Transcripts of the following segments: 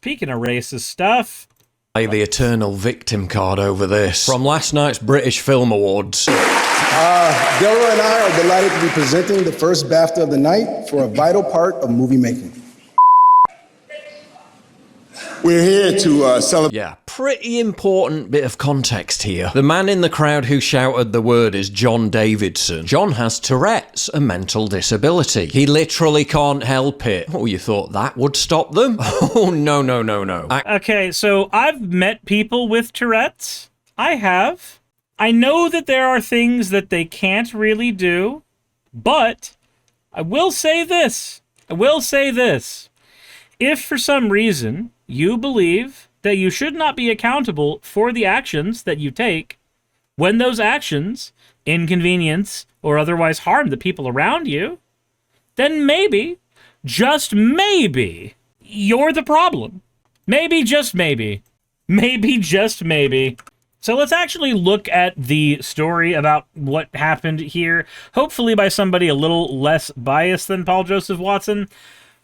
speaking of racist stuff... Play the eternal victim card over this. From last night's British Film Awards. Delroy and I are delighted to be presenting the first BAFTA of the night for a vital part of movie making. We're here to celebrate... Yeah, pretty important bit of context here. The man in the crowd who shouted the word is John Davidson. John has Tourette's, a mental disability. He literally can't help it. Oh, you thought that would stop them? Oh, no. Okay, so I've met people with Tourette's. I have. I know that there are things that they can't really do, but I will say this. If for some reason you believe that you should not be accountable for the actions that you take, when those actions inconvenience or otherwise harm the people around you, then maybe, just maybe, you're the problem. Maybe, just maybe. Maybe, just maybe. So let's actually look at the story about what happened here, hopefully by somebody a little less biased than Paul Joseph Watson.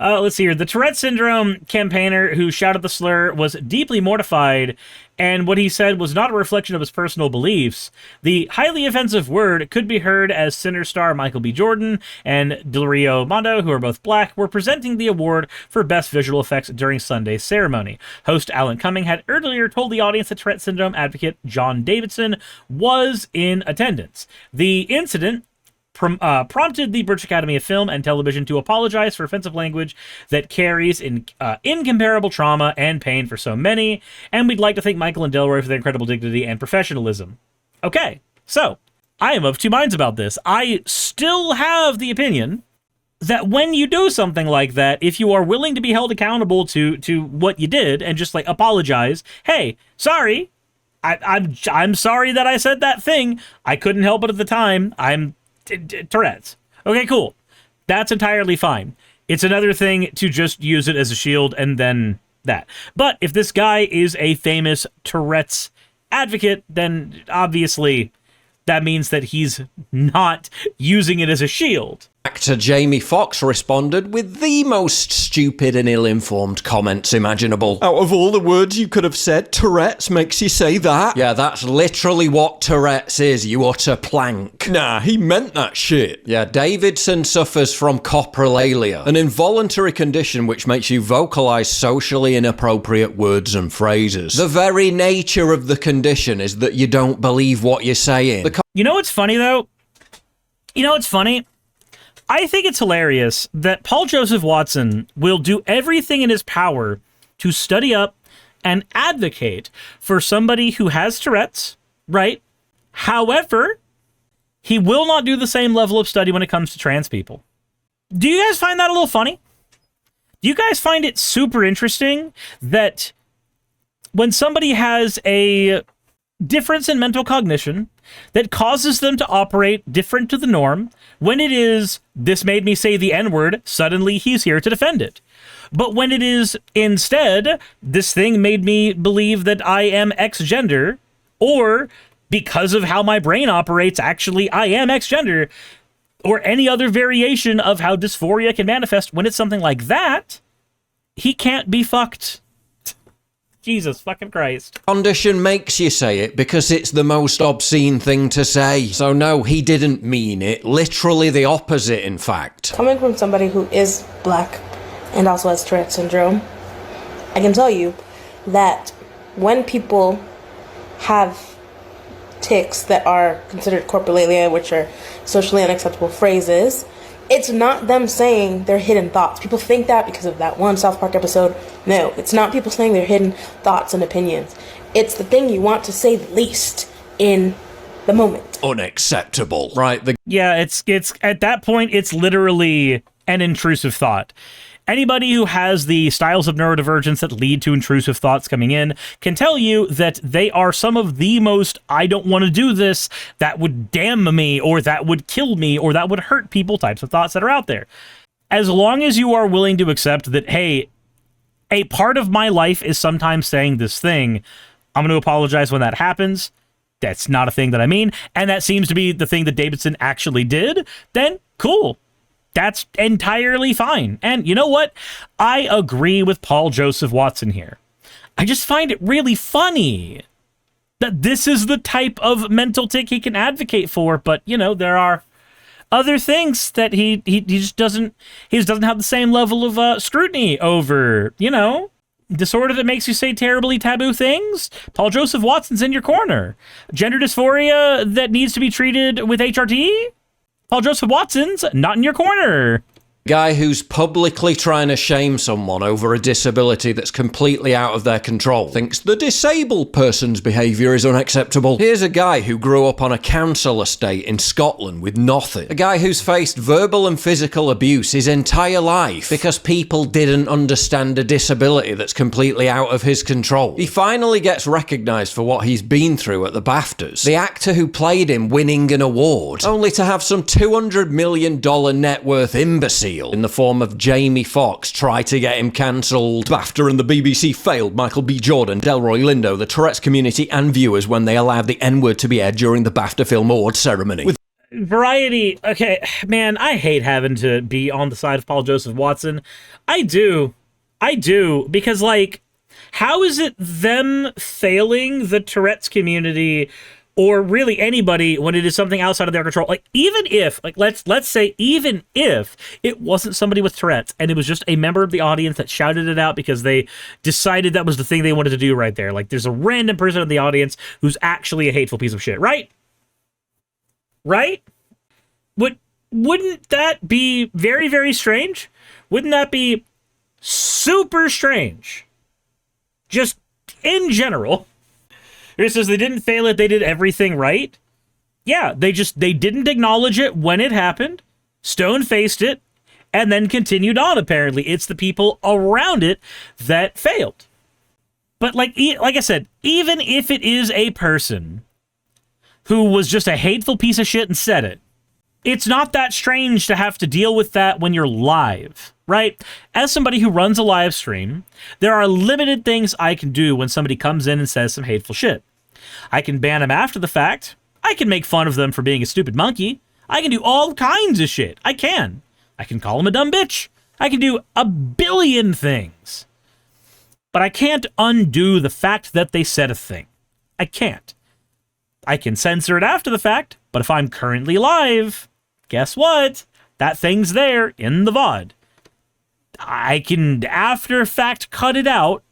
Let's see here. The Tourette syndrome campaigner who shouted the slur was deeply mortified, and what he said was not a reflection of his personal beliefs. The highly offensive word could be heard as Sinner star Michael B. Jordan and Del Rio Mondo, who are both black, were presenting the award for Best Visual Effects during Sunday's ceremony. Host Alan Cumming had earlier told the audience that Tourette syndrome advocate John Davidson was in attendance. The incident prompted the British Academy of Film and Television to apologize for offensive language that carries incomparable trauma and pain for so many, and we'd like to thank Michael and Delroy for their incredible dignity and professionalism. Okay, so, I am of two minds about this. I still have the opinion that when you do something like that, if you are willing to be held accountable to what you did and just, like, apologize, hey, sorry, I'm sorry that I said that thing, I couldn't help it at the time, I'm Tourette's. Okay, cool. That's entirely fine. It's another thing to just use it as a shield and then that. But if this guy is a famous Tourette's advocate, then obviously that means that he's not using it as a shield. Actor Jamie Foxx responded with the most stupid and ill-informed comments imaginable. Out of all the words you could have said, Tourette's makes you say that? Yeah, that's literally what Tourette's is, you utter plank. Nah, he meant that shit. Yeah, Davidson suffers from coprolalia, an involuntary condition which makes you vocalize socially inappropriate words and phrases. The very nature of the condition is that you don't believe what you're saying. You know what's funny, though? I think it's hilarious that Paul Joseph Watson will do everything in his power to study up and advocate for somebody who has Tourette's, right? However, he will not do the same level of study when it comes to trans people. Do you guys find that a little funny? Do you guys find it super interesting that when somebody has a difference in mental cognition that causes them to operate different to the norm, when it is, this made me say the N-word, suddenly he's here to defend it. But when it is, instead, this thing made me believe that I am X gender, or because of how my brain operates, actually I am X gender, or any other variation of how dysphoria can manifest, when it's something like that, he can't be fucked. Jesus fucking Christ. Condition makes you say it because it's the most obscene thing to say. So no, he didn't mean it. Literally the opposite, in fact. Coming from somebody who is black and also has Tourette syndrome, I can tell you that when people have tics that are considered corporalia, which are socially unacceptable phrases, it's not them saying their hidden thoughts. People think that because of that one South Park episode. No, it's not people saying their hidden thoughts and opinions. It's the thing you want to say the least in the moment. Unacceptable. Right. Yeah, it's at that point, it's literally an intrusive thought. Anybody who has the styles of neurodivergence that lead to intrusive thoughts coming in can tell you that they are some of the most I don't want to do this, that would damn me, or that would kill me, or that would hurt people types of thoughts that are out there. As long as you are willing to accept that, hey, a part of my life is sometimes saying this thing, I'm going to apologize when that happens. That's not a thing that I mean. And that seems to be the thing that Davidson actually did. Then cool. That's entirely fine. And you know what? I agree with Paul Joseph Watson here. I just find it really funny that this is the type of mental tic he can advocate for, but, you know, there are other things that he just doesn't have the same level of scrutiny over, you know? Disorder that makes you say terribly taboo things? Paul Joseph Watson's in your corner. Gender dysphoria that needs to be treated with HRT? Paul Joseph Watson's not in your corner. Guy who's publicly trying to shame someone over a disability that's completely out of their control thinks the disabled person's behaviour is unacceptable. Here's a guy who grew up on a council estate in Scotland with nothing. A guy who's faced verbal and physical abuse his entire life because people didn't understand a disability that's completely out of his control. He finally gets recognised for what he's been through at the BAFTAs. The actor who played him winning an award, only to have some $200 million net worth imbecile in the form of Jamie Foxx try to get him cancelled. BAFTA and the BBC failed Michael B. Jordan, Delroy Lindo, the Tourette's community and viewers when they allowed the N-word to be aired during the BAFTA Film Awards ceremony. Variety, okay, man, I hate having to be on the side of Paul Joseph Watson. I do, because, like, how is it them failing the Tourette's community or really anybody when it is something outside of their control? Like, even if, like, let's say, even if it wasn't somebody with Tourette's and it was just a member of the audience that shouted it out because they decided that was the thing they wanted to do right there. Like, there's a random person in the audience who's actually a hateful piece of shit, right? Right? Wouldn't that be very, very strange? Wouldn't that be super strange? Just in general. It says they didn't fail it, they did everything right. Yeah, they didn't acknowledge it when it happened, stone-faced it, and then continued on, apparently. It's the people around it that failed. But like I said, even if it is a person who was just a hateful piece of shit and said it, it's not that strange to have to deal with that when you're live, right? As somebody who runs a live stream, there are limited things I can do when somebody comes in and says some hateful shit. I can ban them after the fact. I can make fun of them for being a stupid monkey. I can do all kinds of shit. I can call them a dumb bitch. I can do a billion things. But I can't undo the fact that they said a thing. I can't. I can censor it after the fact, but if I'm currently live, guess what? That thing's there in the VOD. I can, after fact, cut it out,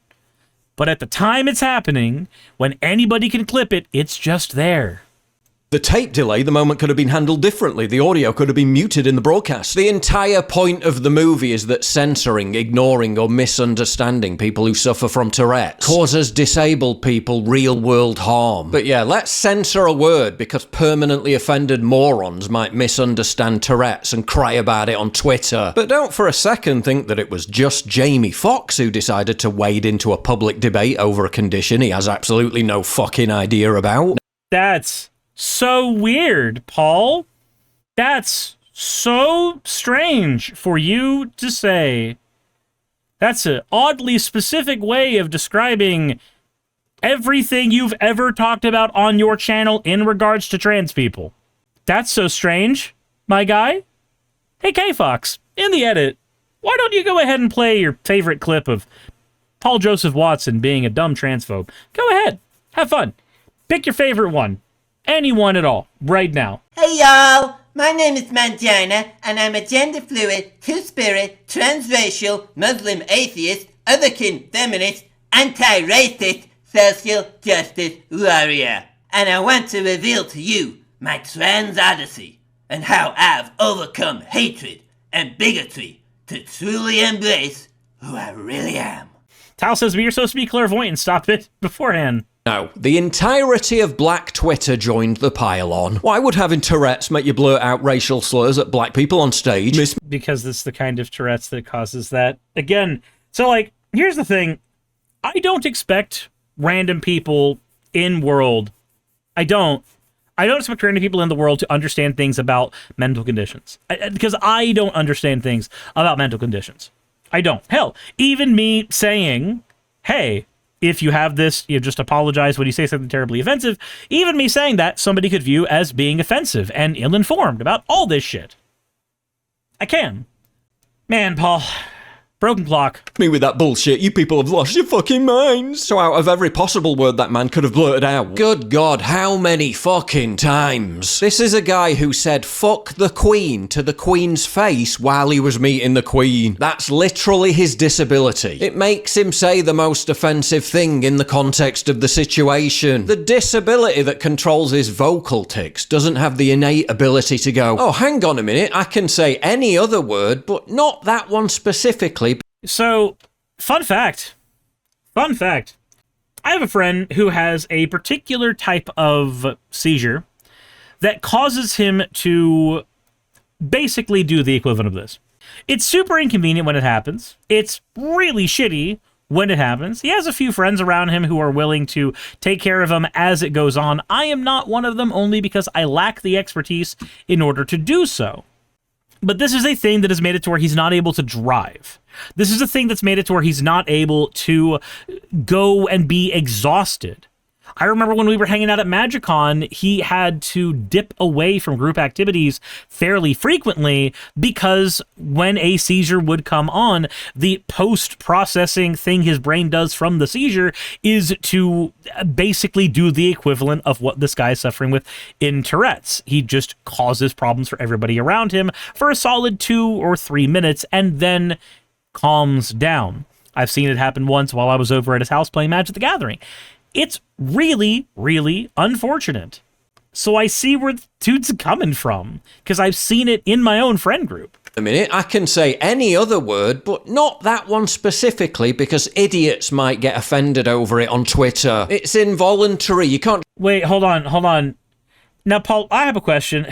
but at the time it's happening, when anybody can clip it, it's just there. The tape delay, the moment could have been handled differently. The audio could have been muted in the broadcast. The entire point of the movie is that censoring, ignoring, or misunderstanding people who suffer from Tourette's causes disabled people real-world harm. But yeah, let's censor a word because permanently offended morons might misunderstand Tourette's and cry about it on Twitter. But don't for a second think that it was just Jamie Foxx who decided to wade into a public debate over a condition he has absolutely no fucking idea about. That's so weird, Paul. That's so strange for you to say. That's an oddly specific way of describing everything you've ever talked about on your channel in regards to trans people. That's so strange, my guy. Hey, K-Fox, in the edit, why don't you go ahead and play your favorite clip of Paul Joseph Watson being a dumb transphobe? Go ahead. Have fun. Pick your favorite one. Anyone at all, right now. Hey y'all, my name is Mangina, and I'm a gender fluid, two-spirit, transracial, Muslim atheist, otherkin feminist, anti-racist, social justice warrior. And I want to reveal to you my trans odyssey, and how I've overcome hatred and bigotry to truly embrace who I really am. Tal says, but you're supposed to be clairvoyant and stop it beforehand. No, the entirety of black Twitter joined the pile-on. Why would having Tourette's make you blurt out racial slurs at black people on stage? Because it's the kind of Tourette's that causes that. Again, so, like, here's the thing. I don't expect random people in world. I don't expect random people in the world to understand things about mental conditions. Because I don't understand things about mental conditions. I don't. Hell, even me saying, hey, if you have this, you just apologize when you say something terribly offensive. Even me saying that, somebody could view as being offensive and ill-informed about all this shit. I can. Man, Paul. Broken clock. Me with that bullshit, you people have lost your fucking minds. So out of every possible word that man could have blurted out, good God, how many fucking times? This is a guy who said fuck the Queen to the Queen's face while he was meeting the Queen. That's literally his disability. It makes him say the most offensive thing in the context of the situation. The disability that controls his vocal tics doesn't have the innate ability to go, oh, hang on a minute, I can say any other word, but not that one specifically. So, fun fact. I have a friend who has a particular type of seizure that causes him to basically do the equivalent of this. It's super inconvenient when it happens. It's really shitty when it happens. He has a few friends around him who are willing to take care of him as it goes on. I am not one of them, only because I lack the expertise in order to do so. But this is a thing that has made it to where he's not able to drive. This is a thing that's made it to where he's not able to go and be exhausted. I remember when we were hanging out at MagicCon, he had to dip away from group activities fairly frequently because when a seizure would come on, the post-processing thing his brain does from the seizure is to basically do the equivalent of what this guy is suffering with in Tourette's. He just causes problems for everybody around him for a solid 2 or 3 minutes and then calms down. I've seen it happen once while I was over at his house playing Magic the Gathering. It's really, really unfortunate. So I see where the dude's coming from, because I've seen it in my own friend group. A minute, I can say any other word, but not that one specifically, because idiots might get offended over it on Twitter. It's involuntary, you can't... Wait, hold on. Now, Paul, I have a question.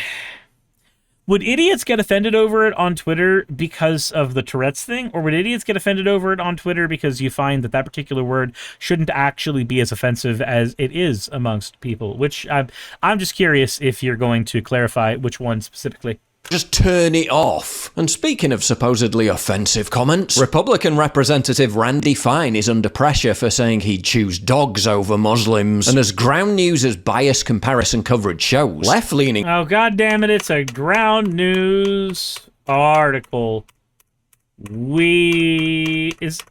Would idiots get offended over it on Twitter because of the Tourette's thing? Or would idiots get offended over it on Twitter because you find that that particular word shouldn't actually be as offensive as it is amongst people? Which I'm just curious if you're going to clarify which one specifically. Just turn it off. And speaking of supposedly offensive comments, Republican Representative Randy Fine is under pressure for saying he'd choose dogs over Muslims. And as Ground News' biased comparison coverage shows, left-leaning... Oh, God damn it, it's a Ground News article. Is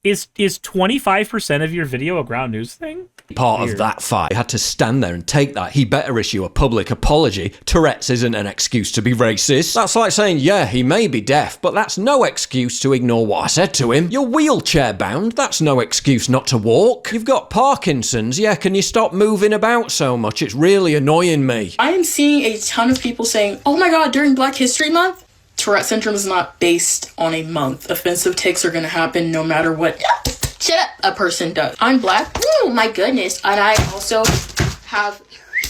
25% of your video a Ground News thing? Part Weird. of that fight. He had to stand there and take that. He better issue a public apology. Tourette's isn't an excuse to be racist. That's like saying, yeah, he may be deaf, but that's no excuse to ignore what I said to him. You're wheelchair bound. That's no excuse not to walk. You've got Parkinson's. Yeah, can you stop moving about so much? It's really annoying me. I am seeing a ton of people saying, oh my God, during Black History Month, Tourette syndrome is not based on a month. Offensive tics are going to happen no matter what a person does. I'm Black. Oh my goodness. And I also have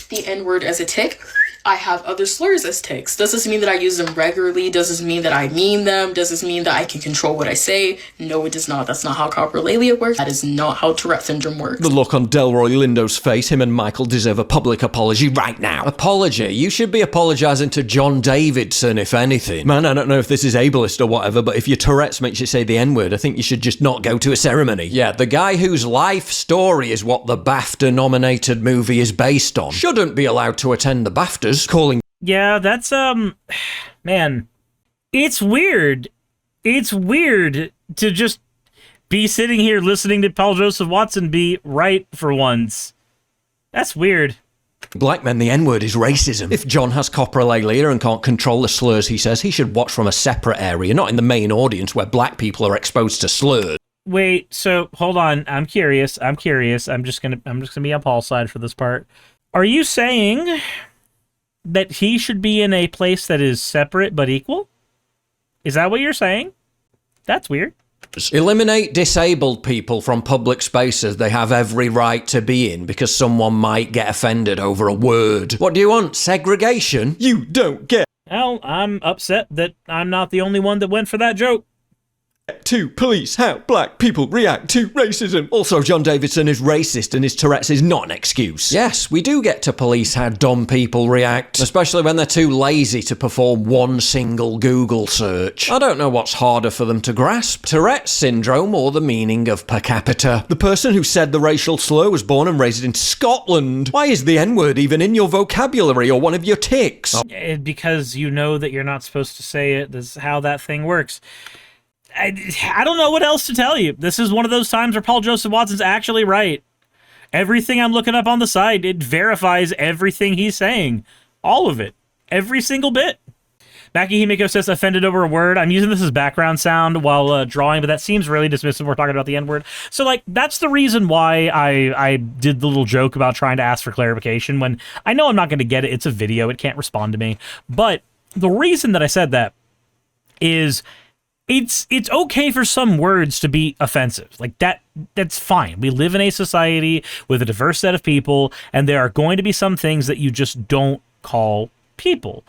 the N-word as a tic. I have other slurs as tics. Does this mean that I use them regularly? Does this mean that I mean them? Does this mean that I can control what I say? No, it does not. That's not how coprolalia works. That is not how Tourette syndrome works. The look on Delroy Lindo's face, him and Michael deserve a public apology right now. Apology? You should be apologising to John Davidson, if anything. Man, I don't know if this is ableist or whatever, but if your Tourette's makes you say the N-word, I think you should just not go to a ceremony. Yeah, the guy whose life story is what the BAFTA-nominated movie is based on shouldn't be allowed to attend the BAFTAs. Calling... Yeah, that's, man, it's weird. It's weird to just be sitting here listening to Paul Joseph Watson be right for once. That's weird. Black men, the N-word is racism. If John has coprolalia and can't control the slurs he says, he should watch from a separate area, not in the main audience where black people are exposed to slurs. Wait, so, hold on, I'm curious. I'm just gonna be on Paul's side for this part. Are you saying that he should be in a place that is separate but equal? Is that what you're saying? That's weird. Eliminate disabled people from public spaces they have every right to be in because someone might get offended over a word. What do you want? Segregation? You don't get. Well, I'm upset that I'm not the only one that went for that joke. to police how black people react to racism. Also, John Davidson is racist and his Tourette's is not an excuse. Yes, we do get to police how dumb people react, especially when they're too lazy to perform one single Google search. I don't know what's harder for them to grasp, Tourette's syndrome or the meaning of per capita. The person who said the racial slur was born and raised in Scotland. Why is the N-word even in your vocabulary or one of your tics? Because you know that you're not supposed to say it. This is how that thing works. I don't know what else to tell you. This is one of those times where Paul Joseph Watson's actually right. Everything I'm looking up on the site, it verifies everything he's saying. All of it. Every single bit. Maki Himiko says, offended over a word. I'm using this as background sound while drawing, but that seems really dismissive. We're talking about the N-word. So, like, that's the reason why I did the little joke about trying to ask for clarification when I know I'm not going to get it. It's a video. It can't respond to me. But the reason that I said that is it's okay for some words to be offensive. Like, that's fine. We live in a society with a diverse set of people, and there are going to be some things that you just don't call people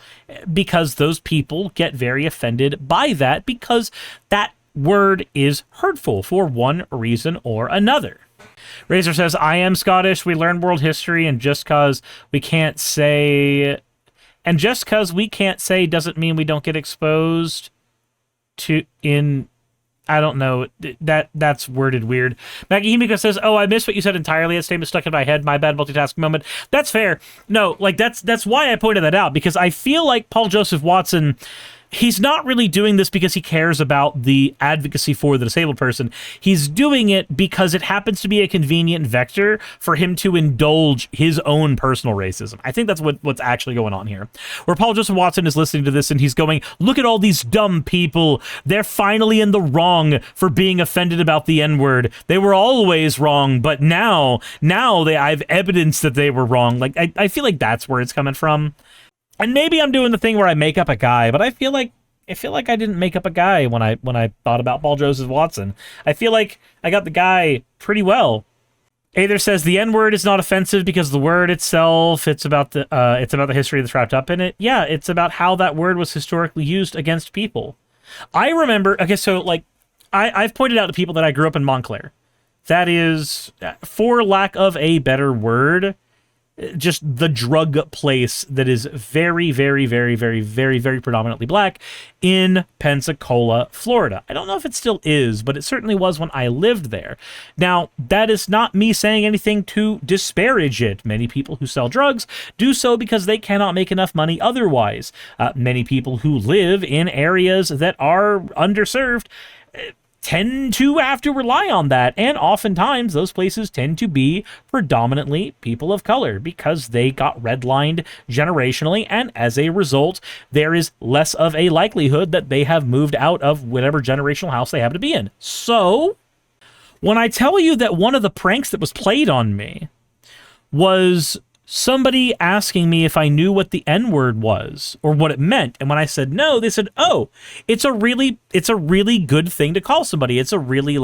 because those people get very offended by that because that word is hurtful for one reason or another. Razor says, I am Scottish. We learn world history, and just because we can't say doesn't mean we don't get exposed to I don't know. That's worded weird. Maggie Himiko says, oh, I missed what you said entirely. That statement stuck in my head. My bad multitasking moment. That's fair. No, like that's why I pointed that out, because I feel like Paul Joseph Watson, he's not really doing this because he cares about the advocacy for the disabled person. He's doing it because it happens to be a convenient vector for him to indulge his own personal racism. I think that's what's actually going on here. Where Paul Joseph Watson is listening to this and he's going, look at all these dumb people. They're finally in the wrong for being offended about the N-word. They were always wrong, but now I have evidence that they were wrong. Like, I feel like that's where it's coming from. And maybe I'm doing the thing where I make up a guy, but I feel like I didn't make up a guy when I thought about Paul Joseph Watson. I feel like I got the guy pretty well. Aether says the N-word is not offensive because the word itself, it's about the history that's wrapped up in it. Yeah, it's about how that word was historically used against people. I remember, okay, so like I've pointed out to people that I grew up in Montclair. That is, for lack of a better word, just the drug place that is very, very, very, very, very, very predominantly black in Pensacola, Florida. I don't know if it still is, but it certainly was when I lived there. Now, that is not me saying anything to disparage it. Many people who sell drugs do so because they cannot make enough money otherwise. Many people who live in areas that are underserved tend to have to rely on that, and oftentimes those places tend to be predominantly people of color because they got redlined generationally, and as a result there is less of a likelihood that they have moved out of whatever generational house they happen to be in. So when I tell you that one of the pranks that was played on me was somebody asking me if I knew what the N-word was or what it meant, and when I said no, they said, oh, it's a really good thing to call somebody. It's a really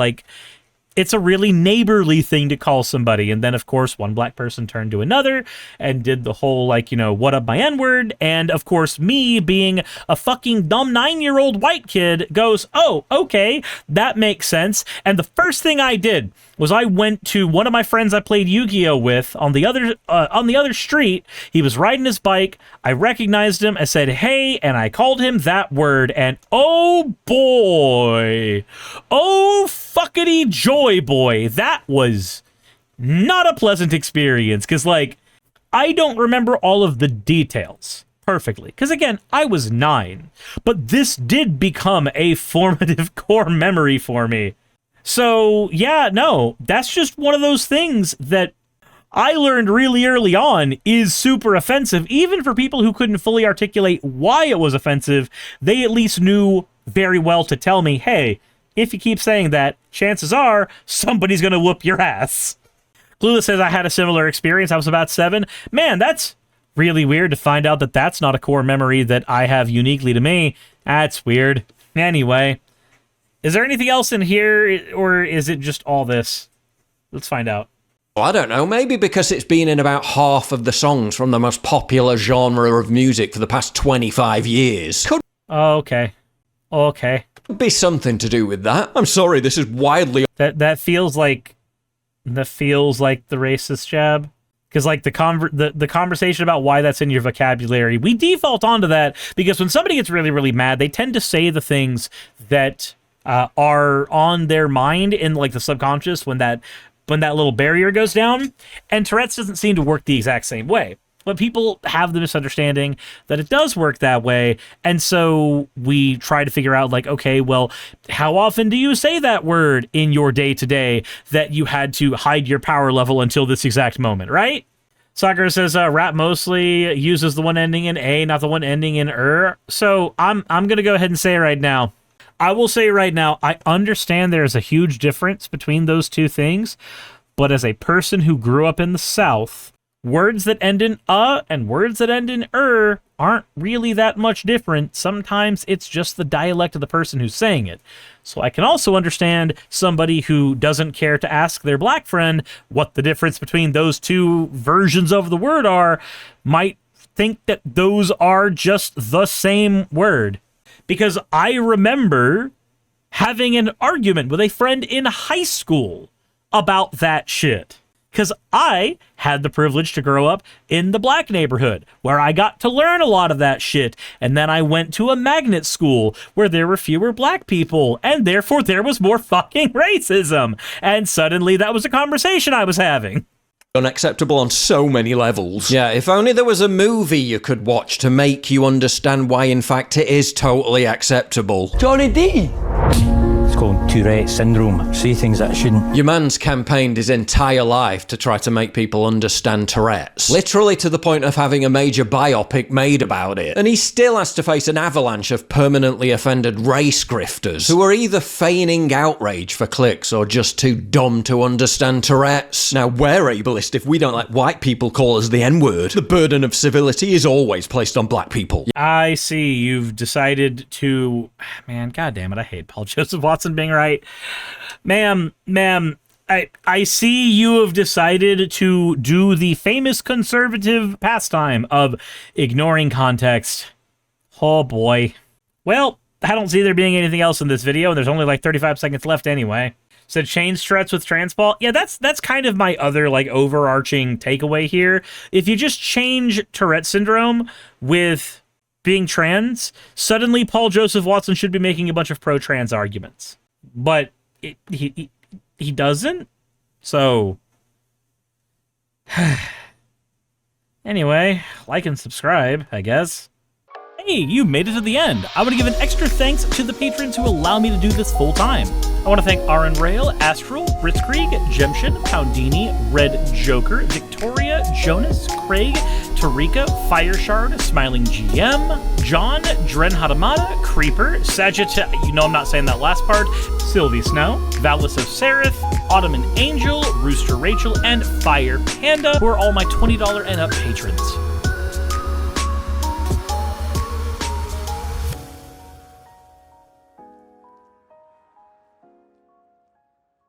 neighborly thing to call somebody. And then, of course, one black person turned to another and did the whole, like, you know, what up my N-word? And, of course, me being a fucking dumb 9-year-old white kid goes, oh, okay, that makes sense. And the first thing I did was I went to one of my friends I played Yu-Gi-Oh! With on the other street. He was riding his bike. I recognized him. I said, hey, and I called him that word. And oh boy, oh fuckity joy boy, that was not a pleasant experience. Because, like, I don't remember all of the details perfectly. Because, again, I was 9. But this did become a formative core memory for me. So, yeah, no, that's just one of those things that I learned really early on is super offensive. Even for people who couldn't fully articulate why it was offensive, they at least knew very well to tell me, hey, if you keep saying that, chances are somebody's going to whoop your ass. Clueless says, I had a similar experience. I was about 7. Man, that's really weird to find out that that's not a core memory that I have uniquely to me. That's weird. Anyway. Is there anything else in here, or is it just all this? Let's find out. I don't know, maybe because it's been in about half of the songs from the most popular genre of music for the past 25 years. Okay. Be something to do with that. I'm sorry, this is wildly... That feels like the racist jab. Because like the conversation about why that's in your vocabulary, we default onto that because when somebody gets really, really mad, they tend to say the things that are on their mind in like the subconscious when that little barrier goes down. And Tourette's doesn't seem to work the exact same way. But people have the misunderstanding that it does work that way. And so we try to figure out, like, okay, well, how often do you say that word in your day-to-day that you had to hide your power level until this exact moment, right? Sakura says rap mostly uses the one ending in A, not the one ending in So I'm going to go ahead and say right now, I will say right now, I understand there's a huge difference between those two things. But as a person who grew up in the South, words that end in and words that end in aren't really that much different. Sometimes it's just the dialect of the person who's saying it. So I can also understand somebody who doesn't care to ask their black friend what the difference between those two versions of the word are, might think that those are just the same word. Because I remember having an argument with a friend in high school about that shit. Because I had the privilege to grow up in the black neighborhood where I got to learn a lot of that shit. And then I went to a magnet school where there were fewer black people and therefore there was more fucking racism. And suddenly that was a conversation I was having. Unacceptable on so many levels. Yeah, if only there was a movie you could watch to make you understand why in fact it is totally acceptable. Johnny D! It's called Tourette syndrome. Say things that I shouldn't. Your man's campaigned his entire life to try to make people understand Tourette's. Literally to the point of having a major biopic made about it. And he still has to face an avalanche of permanently offended race grifters who are either feigning outrage for clicks or just too dumb to understand Tourette's. Now, we're ableist if we don't let white people call us the N-word. The burden of civility is always placed on black people. I see you've decided to... Man, goddammit, I hate Paul Joseph Watson being right. Ma'am, I see you have decided to do the famous conservative pastime of ignoring context. Oh boy. Well, I don't see there being anything else in this video, and there's only like 35 seconds left anyway. So change Tourette's with transport. Yeah, that's kind of my other like overarching takeaway here. If you just change Tourette syndrome with being trans, suddenly Paul Joseph Watson should be making a bunch of pro-trans arguments. But he doesn't. So anyway, like and subscribe, I guess. Hey, you made it to the end. I want to give an extra thanks to the patrons who allow me to do this full time. I want to thank Aaron Rail, Astral, Blitzkrieg, Jemshin, Poundini, Red Joker, Victoria, Jonas, Craig, Tarika, Fireshard, Smiling GM, John, Dren Hadamada, Creeper, Sagitta, you know I'm not saying that last part, Sylvie Snow, Valis of Seraph, Ottoman Angel, Rooster Rachel, and Fire Panda, who are all my $20 and up patrons.